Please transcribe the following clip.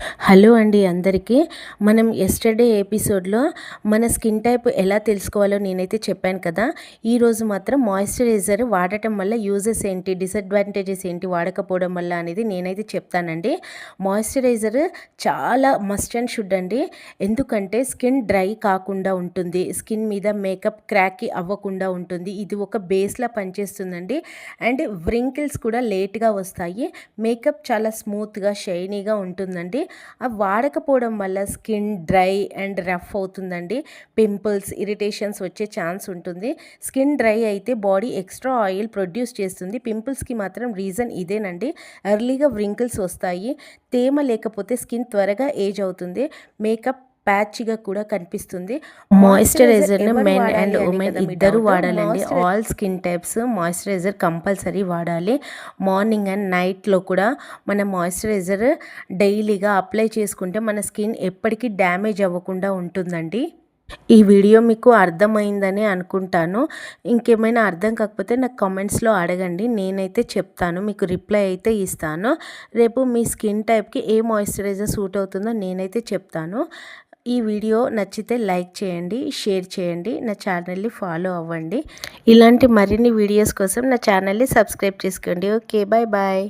Hello అండి అందరికీ. మనం యెస్టర్‌డే ఎపిసోడ్‌లో మన స్కిన్ టైప్ ఎలా తెలుసుకోవాలో నేనైతే చెప్పాను కదా! ఈరోజు మాత్రం మాయిశ్చరైజర్ వాడటం వల్ల యూజెస్ ఏంటి, డిసడ్వాంటేజెస్ ఏంటి వాడకపోవడం వల్ల అనేది నేనైతే చెప్తానండి. మాయిశ్చరైజర్ చాలా మస్ట్ అండ్ షుడ్ అండి. ఎందుకంటే స్కిన్ డ్రై కాకుండా ఉంటుంది. స్కిన్ మీద మేకప్ క్రాకీ అవ్వకుండా ఉంటుంది. ఇది ఒక బేస్‌లా పనిచేస్తుందండి. అండ్ వ్రింకిల్స్ కూడా లేట్‌గా వస్తాయి. మేకప్ చాలా స్మూత్‌గా, షైనీగా ఉంటుందండి. అవి వాడకపోవడం వల్ల స్కిన్ డ్రై అండ్ రఫ్ అవుతుందండి. పింపుల్స్, ఇరిటేషన్స్ వచ్చే ఛాన్స్ ఉంటుంది. స్కిన్ డ్రై అయితే బాడీ ఎక్స్ట్రా ఆయిల్ ప్రొడ్యూస్ చేస్తుంది. పింపుల్స్కి మాత్రం రీజన్ ఇదేనండి. ఎర్లీగా వ్రింకిల్స్ వస్తాయి. తేమ లేకపోతే స్కిన్ త్వరగా ఏజ్ అవుతుంది. మేకప్ ప్యాచ్‌గా కూడా కనిపిస్తుంది. మాయిశ్చరైజర్‌ని మెన్ అండ్ ఉమెన్ ఇద్దరు వాడాలండి. All skin types moisturiser compulsory వాడాలి. మార్నింగ్ అండ్ నైట్‌లో కూడా మన మాయిశ్చరైజర్ డైలీగా అప్లై చేసుకుంటే మన స్కిన్ ఎప్పటికీ డ్యామేజ్ అవ్వకుండా ఉంటుందండి. ఈ వీడియో మీకు అర్థమైందని అనుకుంటాను. ఇంకేమైనా అర్థం కాకపోతే నాకు కామెంట్స్‌లో అడగండి. నేనైతే చెప్తాను. మీకు రిప్లై అయితే ఇస్తాను. రేపు మీ స్కిన్ టైప్‌కి ఏ మాయిశ్చరైజర్ సూట్ అవుతుందో నేనైతే చెప్తాను. ఈ వీడియో నచ్చితే లైక్ చేయండి, షేర్ చేయండి, నా ఛానల్ని ఫాలో అవ్వండి. ఇలాంటి మరిన్ని వీడియోస్ కోసం నా ఛానల్ని సబ్స్క్రైబ్ చేసుకోండి. ఓకే. Bye bye.